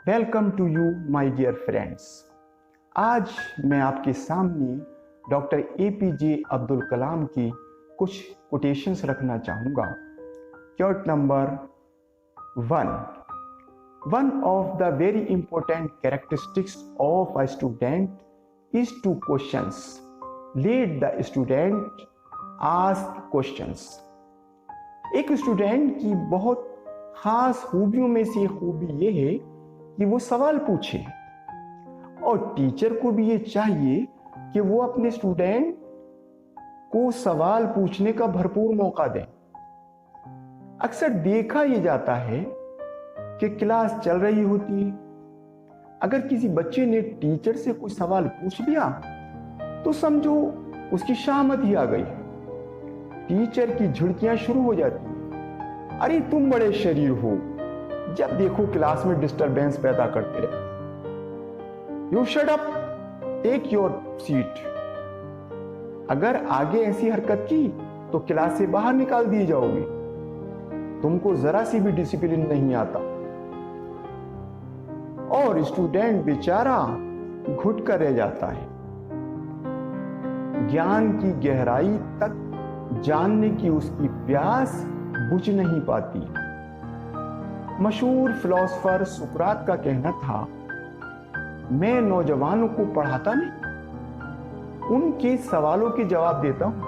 Welcome to you my dear friends. आज मैं आपके सामने डॉक्टर APJ अब्दुल कलाम की कुछ कोटेशंस रखना चाहूँगा। Quote number 1 of the very important characteristics of a student is two questions. Let the student ask questions. एक स्टूडेंट की बहुत खास खूबियों में से खूबी यह है कि वो सवाल पूछे, और टीचर को भी ये चाहिए कि वो अपने स्टूडेंट को सवाल पूछने का भरपूर मौका दें। अक्सर देखा ये जाता है कि क्लास चल रही होती है, अगर किसी बच्चे ने टीचर से कोई सवाल पूछ लिया तो समझो उसकी शामत ही आ गई। टीचर की झुड़कियां शुरू हो जाती हैं। अरे तुम बड़े शरीर हो, जब देखो क्लास में डिस्टरबेंस पैदा करते रहते। You shut up, take your seat. अगर आगे ऐसी हरकत की तो क्लास से बाहर निकाल दिए जाओगे। तुमको जरा सी भी डिसिप्लिन नहीं आता। और स्टूडेंट बेचारा घुट कर रह जाता है। ज्ञान की गहराई तक जानने की उसकी प्यास बुझ नहीं पाती। मशहूर फिलोसोफर सुकरात का कहना था, मैं नौजवानों को पढ़ाता नहीं, उनके सवालों के जवाब देता हूं।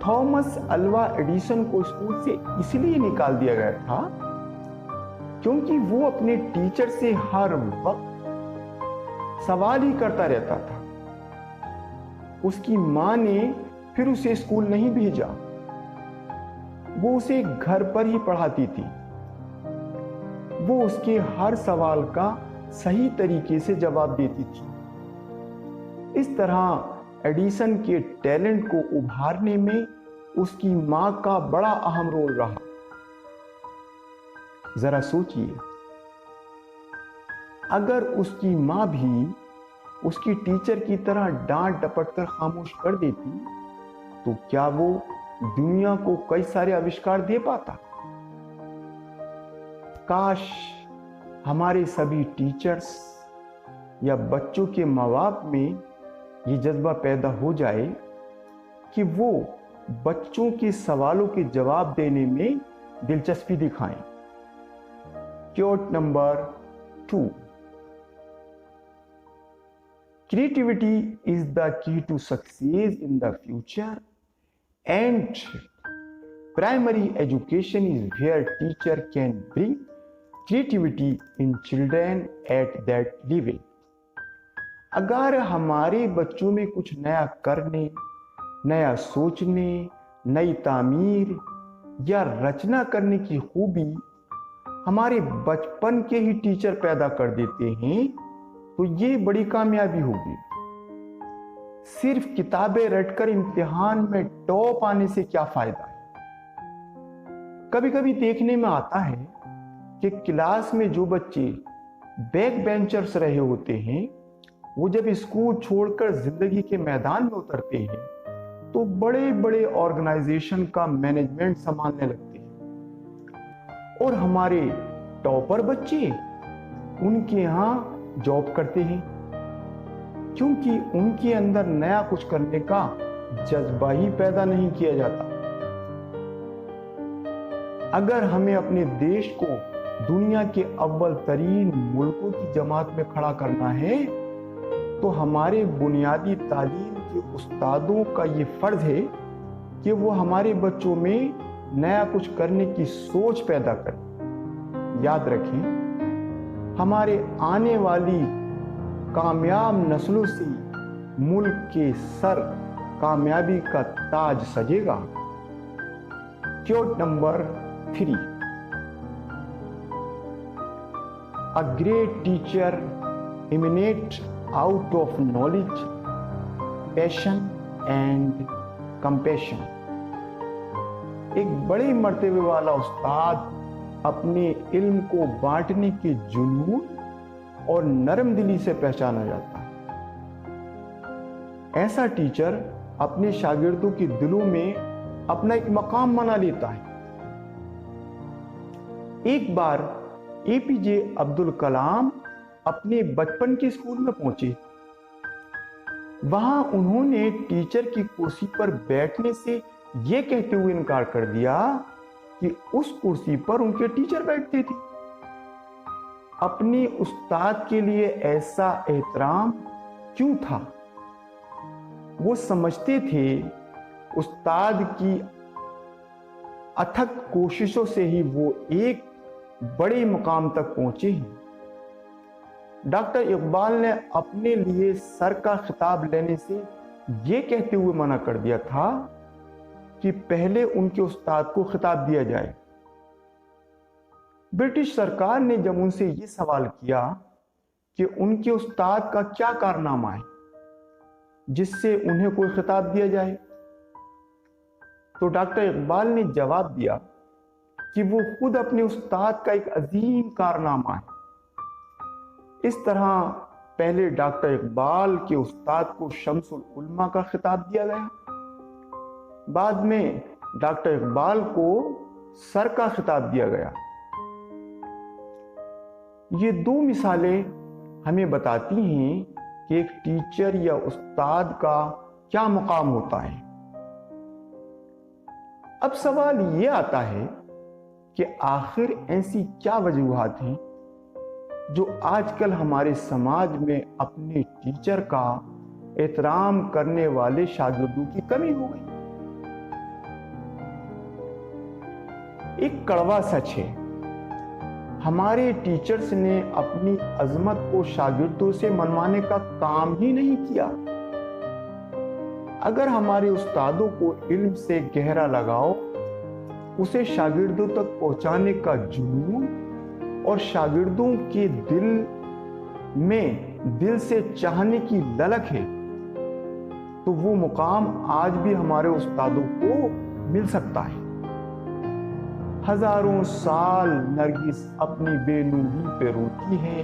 थॉमस अल्वा एडिसन को स्कूल से इसलिए निकाल दिया गया था क्योंकि वो अपने टीचर से हर वक्त सवाल ही करता रहता था। उसकी मां ने फिर उसे स्कूल नहीं भेजा, वो उसे घर पर ही पढ़ाती थी। वो उसके हर सवाल का सही तरीके से जवाब देती थी। इस तरह एडिसन के टैलेंट को उभारने में उसकी मां का बड़ा अहम रोल रहा। जरा सोचिए, अगर उसकी मां भी उसकी टीचर की तरह डांट डपट कर खामोश कर देती तो क्या वो दुनिया को कई सारे आविष्कार दे पाता? काश हमारे सभी टीचर्स या बच्चों के माँ बाप में ये जज्बा पैदा हो जाए कि वो बच्चों के सवालों के जवाब देने में दिलचस्पी दिखाएं। Quote number 2, creativity is the key to success in the future and primary education is where teacher can bring creativity in children at that level। अगर हमारे बच्चों में कुछ नया करने, नया सोचने, नई तामीर या रचना करने की खूबी हमारे बचपन के ही टीचर पैदा कर देते हैं तो ये बड़ी कामयाबी होगी। सिर्फ किताबें रटकर इम्तिहान में टॉप आने से क्या फायदा है? कभी कभी देखने में आता है कि क्लास में जो बच्चे बैक बेंचर्स रहे होते हैं वो जब स्कूल छोड़कर जिंदगी के मैदान में उतरते हैं तो बड़े बड़े ऑर्गेनाइजेशन का मैनेजमेंट संभालने लगते हैं, और हमारे टॉपर बच्चे उनके यहां जॉब करते हैं क्योंकि उनके अंदर नया कुछ करने का जज्बा ही पैदा नहीं किया जाता। अगर हमें अपने देश को दुनिया के अव्वल तरीन मुल्कों की जमात में खड़ा करना है तो हमारे बुनियादी तालीम के उस्तादों का ये फर्ज है कि वो हमारे बच्चों में नया कुछ करने की सोच पैदा करें। याद रखें, हमारे आने वाली कामयाब नस्लों से मुल्क के सर कामयाबी का ताज सजेगा। Quote number 3, A great teacher emanates out of knowledge, passion and compassion। एक बड़े मर्तबे वाला उस्ताद अपने इल्म को बांटने के जुनून और नरम दिली से पहचाना जाता है। ऐसा टीचर अपने शागिर्दों के दिलों में अपना एक मकाम बना लेता है। एक बार एपीजे अब्दुल कलाम अपने बचपन के स्कूल में पहुंचे। वहां उन्होंने टीचर की कुर्सी पर बैठने से यह कहते हुए इनकार कर दिया कि उस कुर्सी पर उनके टीचर बैठते थे। अपने उस्ताद के लिए ऐसा एहतराम क्यों था? वो समझते थे उस्ताद की अथक कोशिशों से ही वो एक बड़े मुकाम तक पहुंचे हैं। डॉक्टर इकबाल ने अपने लिए सर का खिताब लेने से यह कहते हुए मना कर दिया था कि पहले उनके उस्ताद को खिताब दिया जाए। ब्रिटिश सरकार ने जब उनसे यह सवाल किया कि उनके उस्ताद का क्या कारनामा है जिससे उन्हें कोई खिताब दिया जाए, तो डॉक्टर इकबाल ने जवाब दिया कि वो खुद अपने उस्ताद का एक अजीम कारनामा है। इस तरह पहले डॉक्टर इकबाल के उस्ताद को शम्सुल उलमा का खिताब दिया गया, बाद में डॉक्टर इकबाल को सर का खिताब दिया गया। ये दो मिसालें हमें बताती हैं कि एक टीचर या उस्ताद का क्या मुकाम होता है। अब सवाल यह आता है कि आखिर ऐसी क्या वजूहात हैं जो आजकल हमारे समाज में अपने टीचर का एहतराम करने वाले शागिर्दों की कमी हो गई। एक कड़वा सच है, हमारे टीचर्स ने अपनी अजमत को शागिर्दों से मनवाने का काम ही नहीं किया। अगर हमारे उस्तादों को इल्म से गहरा लगाओ, उसे शागिर्दों तक पहुंचाने का जुनून और शागिर्दों के दिल से चाहने की ललक है, तो वो मुकाम आज भी हमारे उस्तादों को मिल सकता है। हजारों साल नरगिस अपनी बेनूरी पे रोती है,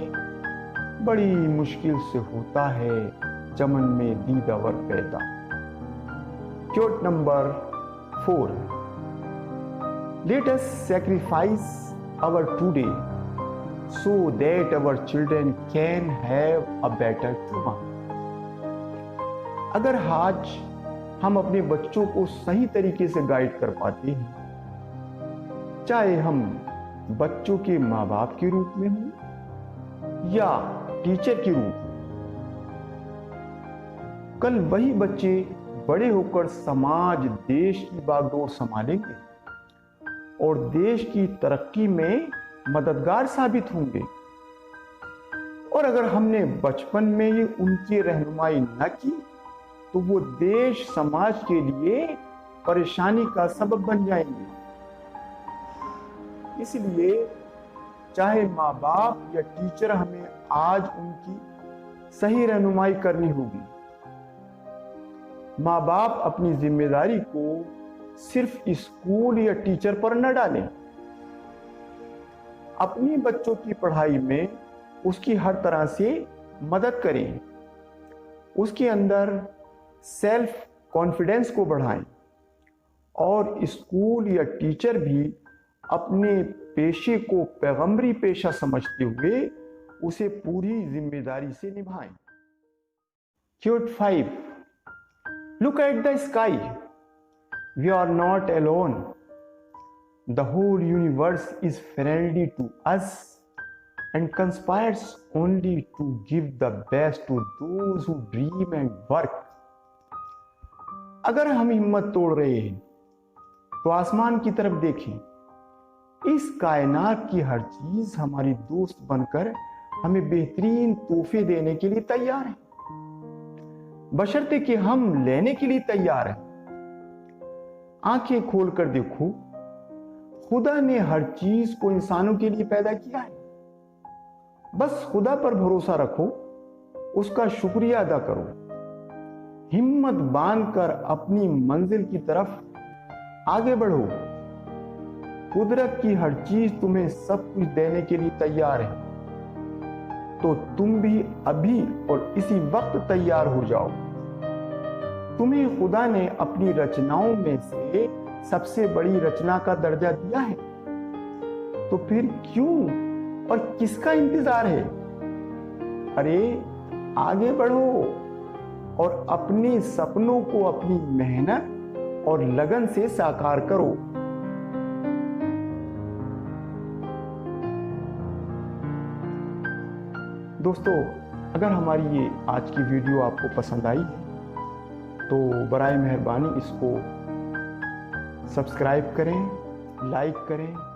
बड़ी मुश्किल से होता है चमन में दीदावर पैदा। Quote number 4, let us sacrifice our today so that our children can have a better tomorrow। अगर आज हम अपने बच्चों को सही तरीके से गाइड कर पाते हैं, चाहे हम बच्चों के माँ बाप के रूप में हो या टीचर के रूप में, कल वही बच्चे बड़े होकर समाज देश की बागडोर संभालेंगे और देश की तरक्की में मददगार साबित होंगे। और अगर हमने बचपन में ही उनकी रहनुमाई न की तो वो देश समाज के लिए परेशानी का सबब बन जाएंगे। इसलिए चाहे माँ बाप या टीचर, हमें आज उनकी सही रहनुमाई करनी होगी। माँ बाप अपनी जिम्मेदारी को सिर्फ स्कूल या टीचर पर न डालें। अपनी बच्चों की पढ़ाई में उसकी हर तरह से मदद करें, उसके अंदर सेल्फ कॉन्फिडेंस को बढ़ाएं और स्कूल या टीचर भी अपने पेशे को पैगंबरी पेशा समझते हुए उसे पूरी जिम्मेदारी से निभाएं। Quote 5, look at the sky, we are not alone. The whole universe is friendly to us and conspires only to give the best to those who dream and work। अगर हम हिम्मत तोड़ रहे हैं तो आसमान की तरफ देखें। इस कायनात की हर चीज हमारी दोस्त बनकर हमें बेहतरीन तोहफे देने के लिए तैयार है, बशर्ते कि हम लेने के लिए तैयार हैं। आंखें खोलकर देखो, खुदा ने हर चीज को इंसानों के लिए पैदा किया है। बस खुदा पर भरोसा रखो, उसका शुक्रिया अदा करो, हिम्मत बांधकर अपनी मंजिल की तरफ आगे बढ़ो। कुदरत की हर चीज तुम्हें सब कुछ देने के लिए तैयार है, तो तुम भी अभी और इसी वक्त तैयार हो जाओ। तुम्हें खुदा ने अपनी रचनाओं में से सबसे बड़ी रचना का दर्जा दिया है, तो फिर क्यों और किसका इंतजार है? अरे आगे बढ़ो और अपने सपनों को अपनी मेहनत और लगन से साकार करो। दोस्तों, अगर हमारी ये आज की वीडियो आपको पसंद आई तो बराए मेहरबानी इसको सब्सक्राइब करें, लाइक करें